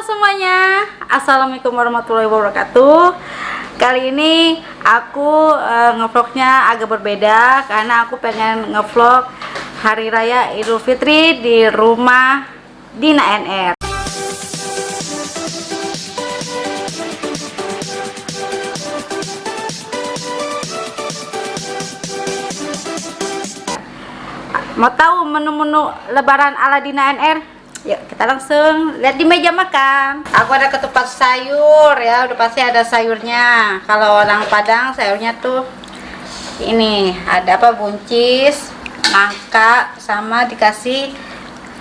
semuanya, assalamualaikum warahmatullahi wabarakatuh. Kali ini aku ngevlognya agak berbeda karena aku pengen ngevlog Hari Raya Idul Fitri di rumah Dina NR. Mau tahu menu-menu Lebaran ala Dina NR? Yuk kita langsung lihat di meja makan. Aku ada ketupat sayur ya, udah pasti ada sayurnya. Kalau orang Padang sayurnya tuh ini ada apa, buncis, nangka, sama dikasih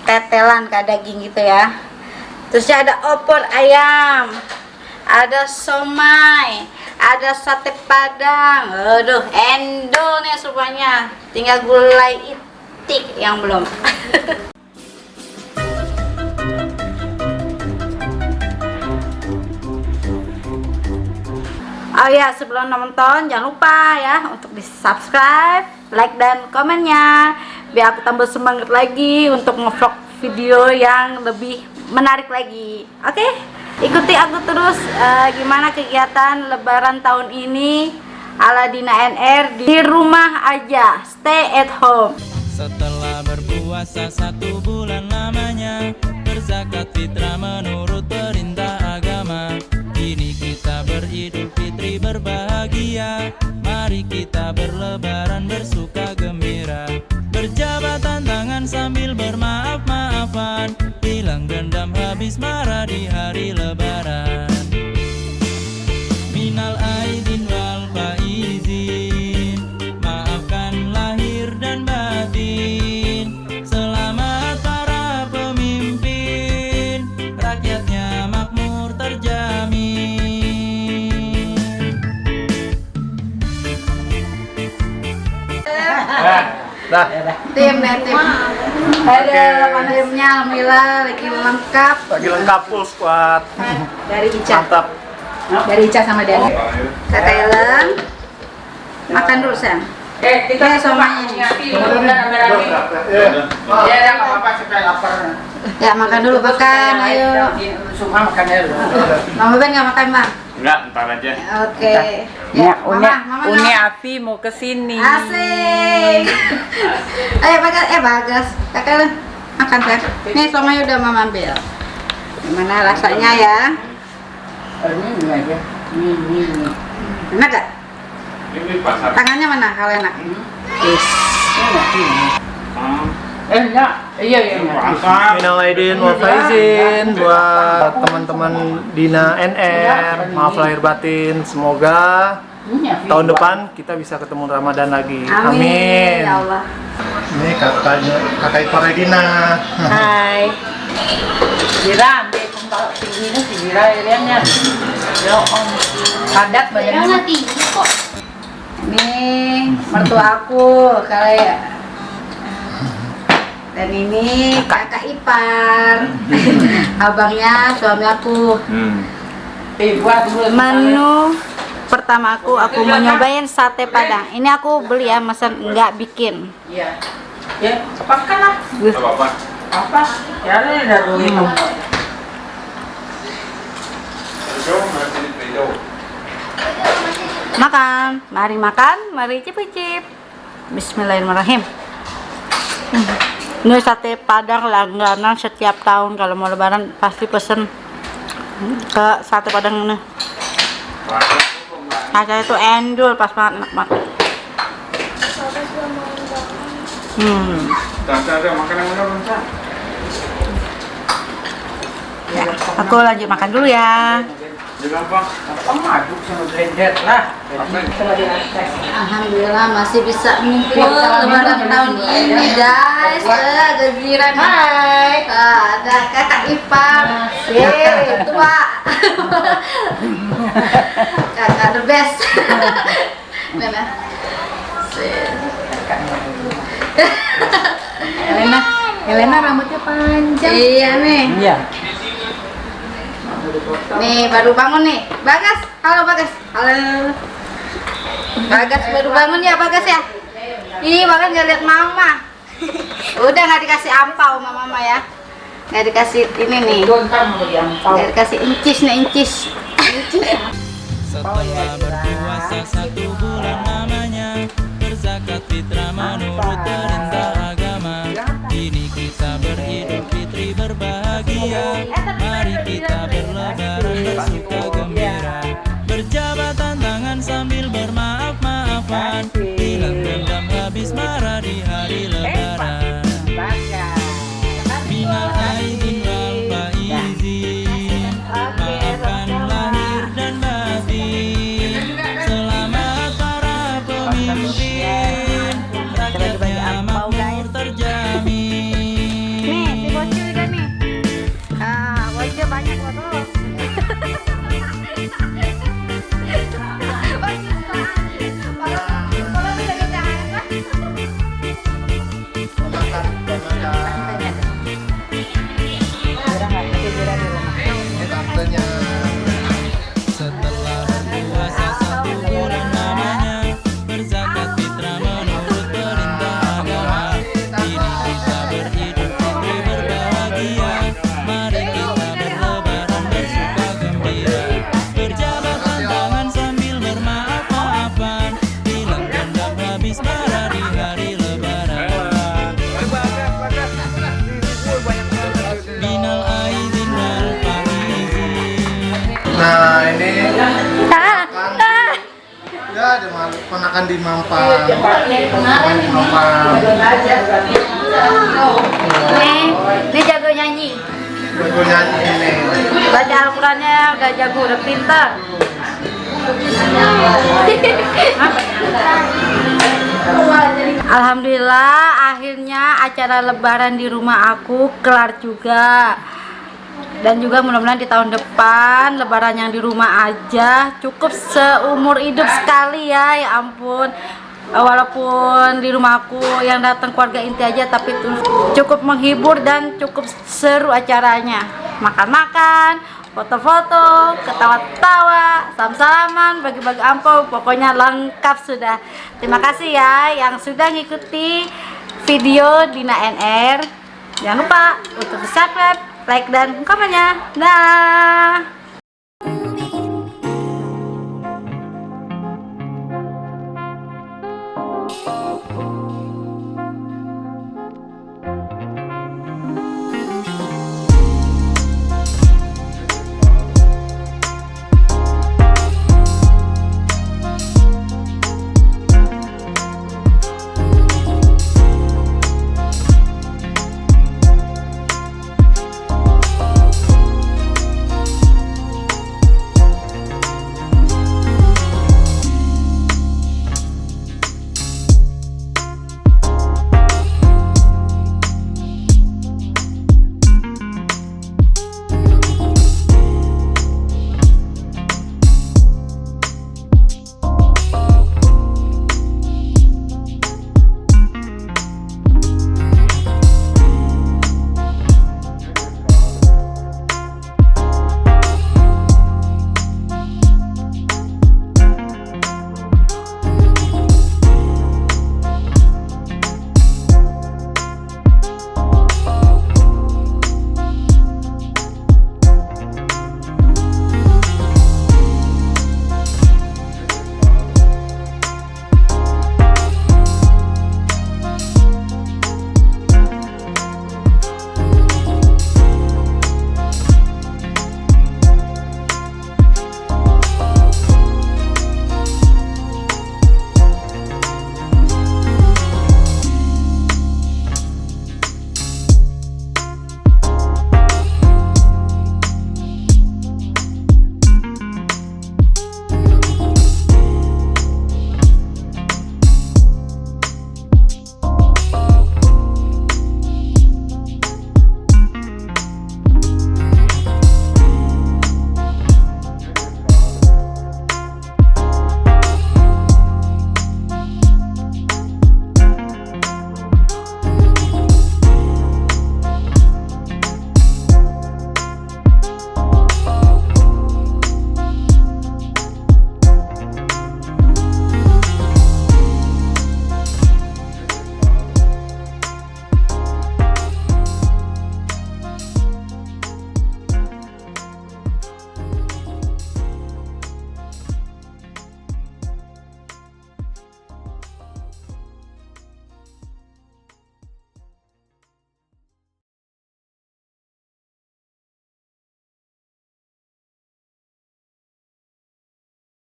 tetelan kayak daging gitu ya. Terusnya ada opor ayam, ada somai, ada sate padang. Aduh, endol nih semuanya. Tinggal gulai itik yang belum. Oh ya, sebelum nonton jangan lupa ya untuk di subscribe, like dan komennya biar aku tambah semangat lagi untuk ngevlog video yang lebih menarik lagi. Oke? Ikuti aku terus gimana kegiatan Lebaran tahun ini ala Dina NR di rumah aja, stay at home. Setelah berpuasa 1 bulan lamanya, berzakat fitrah menurut perintah agama. Kini kita beridul fitri berbahagia. Mari kita berlebaran bersuka gembira. Berjabatan tangan sambil bermaaf-maafan. Hilang dendam habis marah di hari lebaran. Minal aidin wal faizin, maafkan lahir dan batin. Selamat para pemimpin, rakyatnya makmur terjamin. Dah. Tim. Ada timnya alhamdulillah lagi lengkap. Lagi lengkap full squad. Dari Ica. Mantap. Dari Ica sama Dani. Kakak Ellen. Makan dulu, sayang. Kita somanya. Ya, makan dulu, makan. Ayo. Mama Ben nggak makan, Bang? Enggak, ntar aja. Oke. Ya, Mama Uni nggak- Afi mau kesini. Asik. Ayo Bagas. Kakak Ellen, makan, sayang. Nih, somanya udah Mama ambil. Gimana rasanya ya? Enak gak? Ini pasar. Tangannya mana kalau enak? Yes. Iya. Minal aidin wal faizin buat teman-teman Dina NR. Maaf lahir batin. Semoga tahun depan kita bisa ketemu Ramadan lagi. Amin. Ya Allah. Ini kakak ipar Dina. Hai. Dira, ambil kembal tingginya si Dira iriannya. Ya om. Padat badannya. Ini mertua aku kali ya. Dan ini kakak ipar. Abangnya suami aku. Buat dulu. Menu pertama aku mau nyobain sate padang. Ini aku beli ya, mesen nggak bikin. Iya. Ya, makan lah. Apa-apa. Apa? Ya ini dah dulu. Makan, mari cip-cip. Bismillahirrahmanirrahim. Ini sate padang langganan setiap tahun kalau mau lebaran pasti pesen ke sate padang ini. Rasanya itu endul, pas banget, enak banget. Ya, aku lanjut makan dulu ya. Apa maju sama blender lah. Alhamdulillah masih bisa ngumpul lebaran tahun ini guys. Gembira nih. Hai. Ada kakak ipar. Tua. Kakak the best. Mana? Elena rambutnya panjang. Iya nih. Iya. Nih baru bangun nih, Bagas. Halo Bagas. Halo. Bagas baru bangun ya Bagas ya. Ih Bagas nggak lihat Mama. Udah nggak dikasih ampau sama Mama ya. Nggak dikasih ini nih. Nggak dikasih incis nih, incis. Setelah berpuasa 1 bulan lamanya, berzakat fitrah menurut perintah agama. Kini kita beridul fitri berbahagia. Mari kita berlebaran bersuka gembira. Berjabatan tangan sambil bermaaf-maafan. Hilang dendam habis marah di hari lebaran. Minal aidin wal faizin, maafkan lahir dan batin. Selamat para pemimpin, rakyatnya makmur terjamin. Nih, si bocil juga nih. Ah, bocil banyak buat lo. Setelah berpuasa 1 bulan lamanya, berzakat fitrah menurut perintah agama. Kini kita beridul fitri berbahagia. Mari kita berlebaran bersuka gembira. Berjabatan tangan sambil bermaaf-maafan. Hilang dendam habis marah di hari lebaran. Minal aidin wal faizin. Nah ini Ah, ah. ya ada malu ponakan di Mampang. Mampang. Nih jago nyanyi. Jago nyanyi ini. Baca Al-Qurannya udah jago, udah pintar. Alhamdulillah akhirnya acara lebaran di rumah aku kelar juga. Dan juga mudah-mudahan di tahun depan lebaran yang di rumah aja cukup seumur hidup sekali ya. Ya ampun. Walaupun di rumahku yang datang keluarga inti aja, tapi cukup menghibur dan cukup seru acaranya. Makan-makan, foto-foto, ketawa-tawa, salam-salaman, bagi-bagi ampau, pokoknya lengkap sudah. Terima kasih ya yang sudah ngikuti video Dina NR. Jangan lupa untuk subscribe, like dan komennya. Dah.